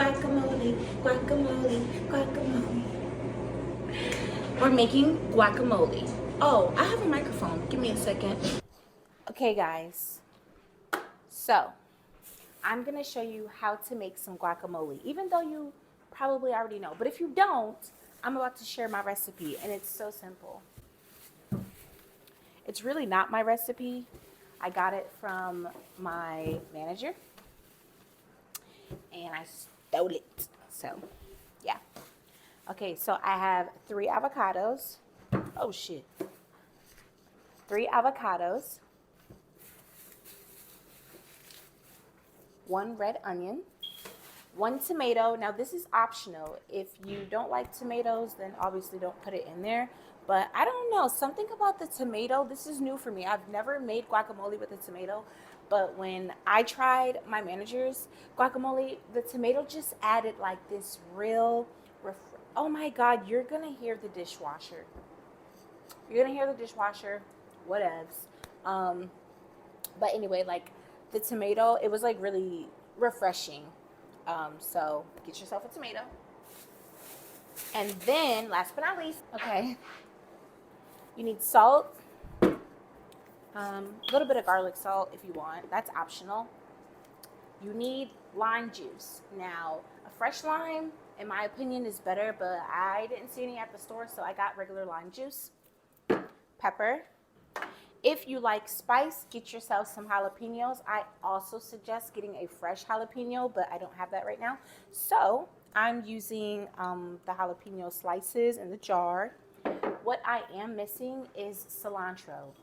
Guacamole, guacamole, guacamole. We're making guacamole. Oh, I have a microphone. Give me a second. Okay, guys. So, I'm going to show you how to make some guacamole, even though you probably already know. But if you don't, I'm about to share my recipe, and it's so simple. It's really not my recipe. I got it from my manager, and I stole it. So, yeah. Okay, so I have 3 avocados. Oh, shit. 3 avocados, 1 red onion, 1 tomato. Now, this is optional. If you don't like tomatoes, then obviously don't put it in there. But I don't know, something about the tomato, this is new for me. I've never made guacamole with a tomato. But when I tried my manager's guacamole, the tomato just added like this real, oh my God, you're going to hear the dishwasher. You're going to hear the dishwasher, whatevs. But anyway, like the tomato, it was like really refreshing. So get yourself a tomato. And then, last but not least, okay, you need salt, a little bit of garlic salt if you want. That's optional. You need lime juice. Now, a fresh lime, in my opinion, is better, but I didn't see any at the store, so I got regular lime juice. Pepper. If you like spice, get yourself some jalapenos. I also suggest getting a fresh jalapeno, but I don't have that right now. So I'm using the jalapeno slices in the jar. What I am missing is cilantro.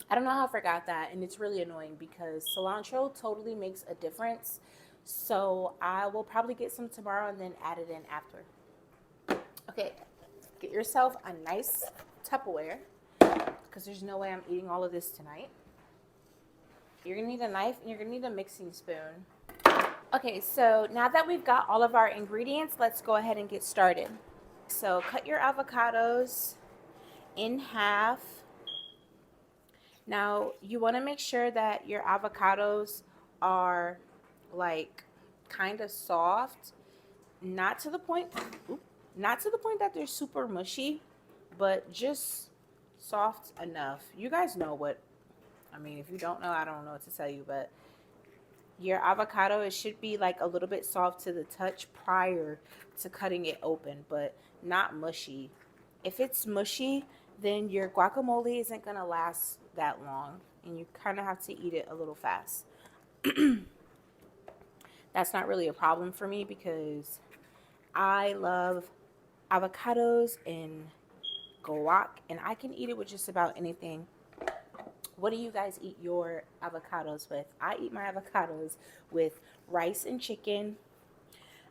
I don't know how I forgot that, and it's really annoying because cilantro totally makes a difference. So I will probably get some tomorrow and then add it in after. Okay, get yourself a nice Tupperware because there's no way I'm eating all of this tonight. You're gonna need a knife and you're gonna need a mixing spoon. Okay, so now that we've got all of our ingredients, let's go ahead and get started. So cut your avocados in half. Now you want to make sure that your avocados are like kind of soft, not to the point that they're super mushy, but just soft enough. You guys know what I mean. If you don't know, I don't know what to tell you, but your avocado, it should be like a little bit soft to the touch prior to cutting it open, but not mushy. If it's mushy, then your guacamole isn't going to last that long, and you kind of have to eat it a little fast. That's not really a problem for me because I love avocados and guac, and I can eat it with just about anything. What do you guys eat your avocados with? I eat my avocados with rice and chicken.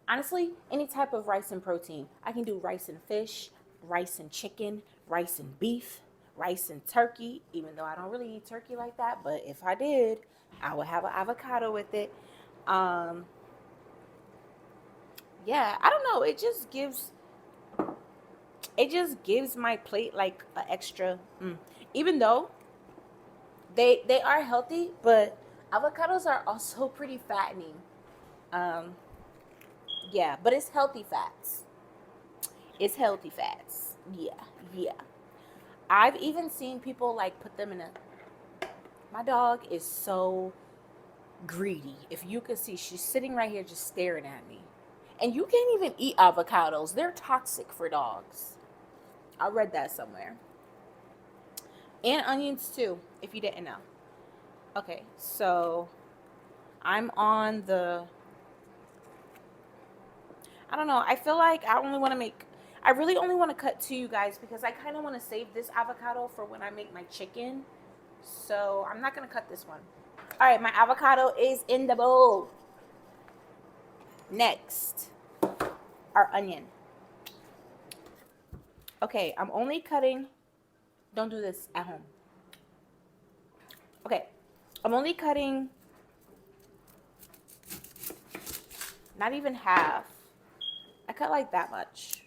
Honestly, any type of rice and protein. I can do rice and fish, rice and chicken, rice and beef, rice and turkey, even though I don't really eat turkey like that. But if I did, I would have an avocado with it. Yeah, I don't know. It just gives my plate like an extra. Even though they are healthy, but avocados are also pretty fattening. Yeah, but it's healthy fats. It's healthy fats. Yeah. I've even seen people like put them in a. My dog is so greedy. If you could see, she's sitting right here just staring at me. And you can't even eat avocados. They're toxic for dogs. I read that somewhere. And onions too, if you didn't know. Okay, so I'm on the. I don't know. I feel like I really only want to cut 2, you guys, because I kind of want to save this avocado for when I make my chicken. So I'm not going to cut this one. All right, my avocado is in the bowl. Next, our onion. Okay, I'm only cutting. Don't do this at home. Okay, I'm only cutting not even half. I cut like that much.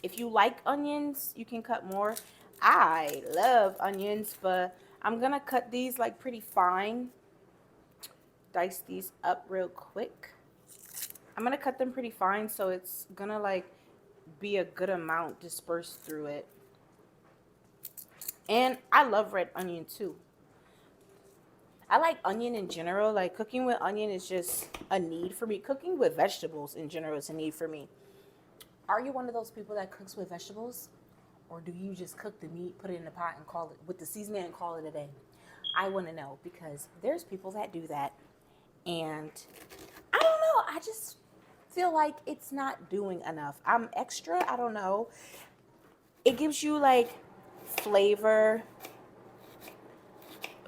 If you like onions, you can cut more. I love onions, but I'm gonna cut these like pretty fine. Dice these up real quick. I'm gonna cut them pretty fine so it's gonna like be a good amount dispersed through it. And I love red onion too. I like onion in general. Like cooking with onion is just a need for me. Cooking with vegetables in general is a need for me. Are you one of those people that cooks with vegetables? Or do you just cook the meat, put it in the pot, and call it with the seasoning and call it a day? I want to know because there's people that do that. And I don't know. I just feel like it's not doing enough. I'm extra. I don't know. It gives you like flavor,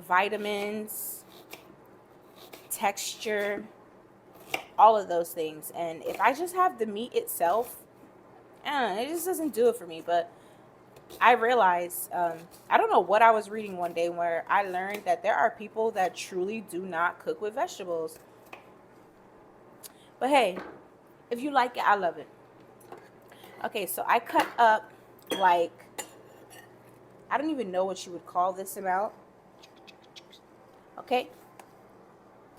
vitamins, texture, all of those things. And if I just have the meat itself, it just doesn't do it for me. But I realized, I don't know what I was reading one day where I learned that there are people that truly do not cook with vegetables. But hey, if you like it, I love it. Okay, so I cut up like, I don't even know what you would call this amount. Okay,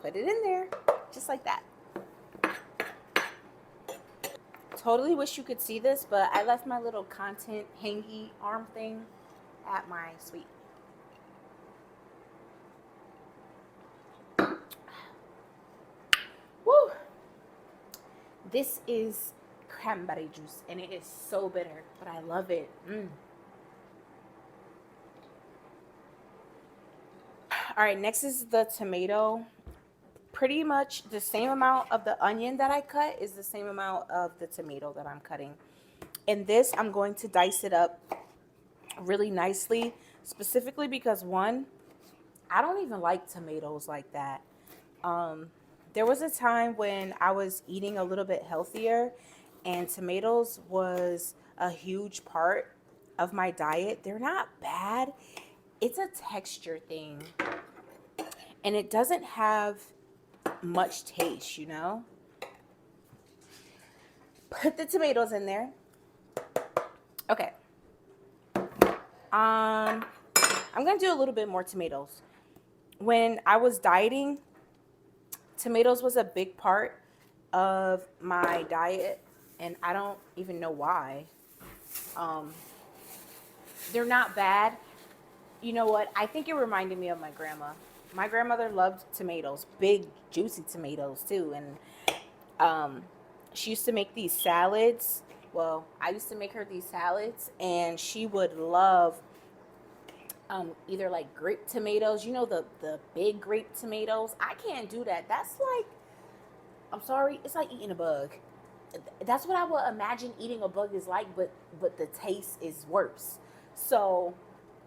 put it in there, just like that. Totally wish you could see this, but I left my little content hangy arm thing at my suite. Woo! This is cranberry juice, and it is so bitter, but I love it. All right, next is the tomato. Pretty much the same amount of the onion that I cut is the same amount of the tomato that I'm cutting. And this, I'm going to dice it up really nicely, specifically because one, I don't even like tomatoes like that. There was a time when I was eating a little bit healthier and tomatoes was a huge part of my diet. They're not bad. It's a texture thing. And it doesn't have much taste, you know? Put the tomatoes in there. Okay. I'm going to do a little bit more tomatoes. When I was dieting, tomatoes was a big part of my diet, and I don't even know why. They're not bad. You know what? I think it reminded me of my grandma. My grandmother loved tomatoes, big, juicy tomatoes too. And she used to make these salads. Well, I used to make her these salads, and she would love either like grape tomatoes. You know, the big grape tomatoes. I can't do that. That's like, I'm sorry, it's like eating a bug. That's what I would imagine eating a bug is like, but the taste is worse. So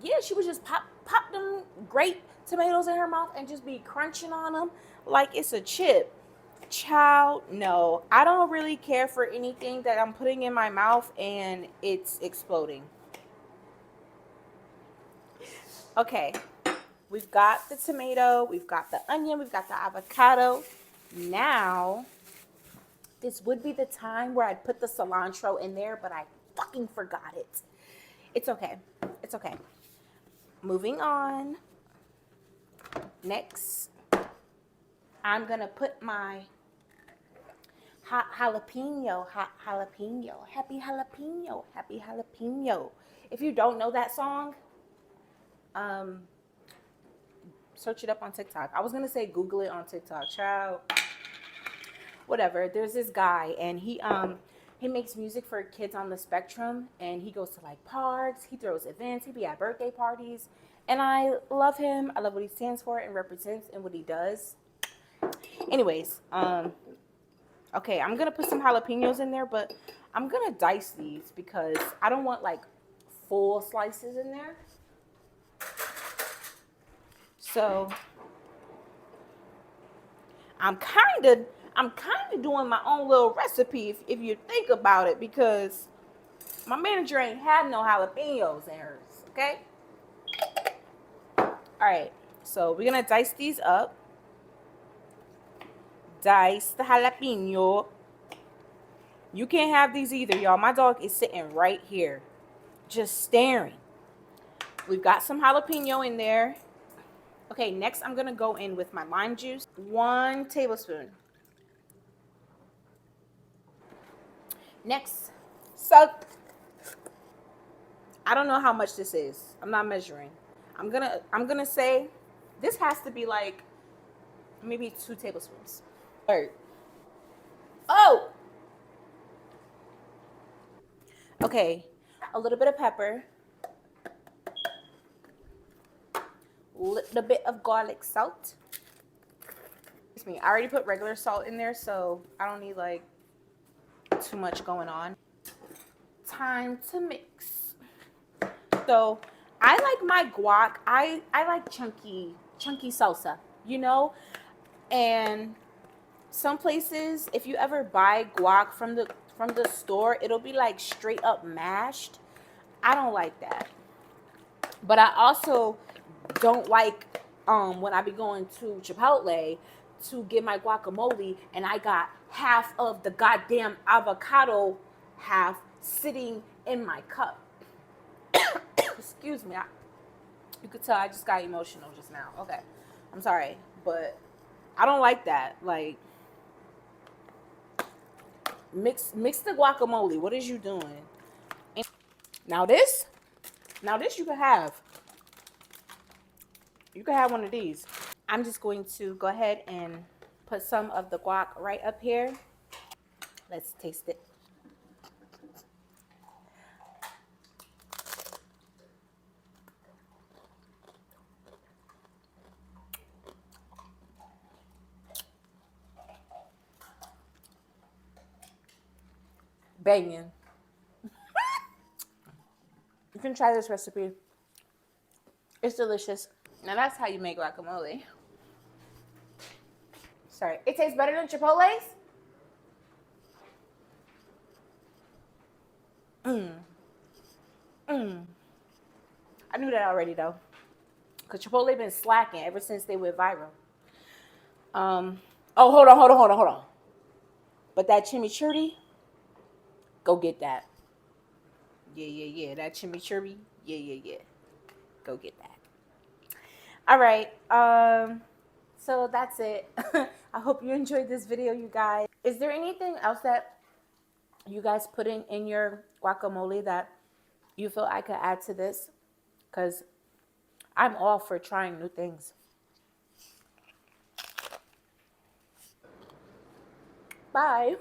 yeah, she would just pop them grape tomatoes in her mouth and just be crunching on them like it's a chip. Child, no, I don't really care for anything that I'm putting in my mouth and it's exploding. Okay, we've got the tomato, we've got the onion, we've got the avocado. Now, this would be the time where I'd put the cilantro in there, but I fucking forgot it. It's okay. It's okay. Moving on. Next, I'm going to put my hot jalapeno. Happy jalapeno. If you don't know that song, search it up on TikTok. I was going to say Google it on TikTok. Child. Whatever. There's this guy, and he makes music for kids on the spectrum, and he goes to like parks, he throws events, he be at birthday parties, and I love him. I love what he stands for and represents and what he does. Anyways, okay, I'm gonna put some jalapenos in there, but I'm gonna dice these because I don't want like full slices in there. So I'm kind of doing my own little recipe if you think about it, because my manager ain't had no jalapenos in hers, okay? All right, so we're gonna dice these up. Dice the jalapeno. You can't have these either, y'all. My dog is sitting right here, just staring. We've got some jalapeno in there. Okay, next I'm gonna go in with my lime juice. 1 tablespoon. Next, so I don't know how much this is. I'm not measuring. I'm gonna say this has to be like maybe 2 tablespoons. All right. Oh, okay. A little bit of pepper, little bit of garlic salt. Excuse me. I already put regular salt in there, so I don't need like too much going on. Time to mix. So I like my guac. I like chunky salsa, you know? And some places, if you ever buy guac from the store, it'll be like straight up mashed. I don't like that. But I also don't like when I be going to Chipotle to get my guacamole and I got half of the goddamn avocado half sitting in my cup. Excuse me. You could tell I just got emotional just now. Okay. I'm sorry, but I don't like that. Like mix the guacamole. What is you doing? Now this, you can have. You can have one of these. I'm just going to go ahead and put some of the guac right up here. Let's taste it. Banging. You can try this recipe. It's delicious. Now that's how you make guacamole. Sorry. It tastes better than Chipotle's? I knew that already though. Because Chipotle been slacking ever since they went viral. Oh, hold on. But that chimichurri, go get that. Yeah. That chimichurri, yeah. Go get that. All right. So that's it. I hope you enjoyed this video, you guys. Is there anything else that you guys put in your guacamole that you feel I could add to this? Because I'm all for trying new things. Bye.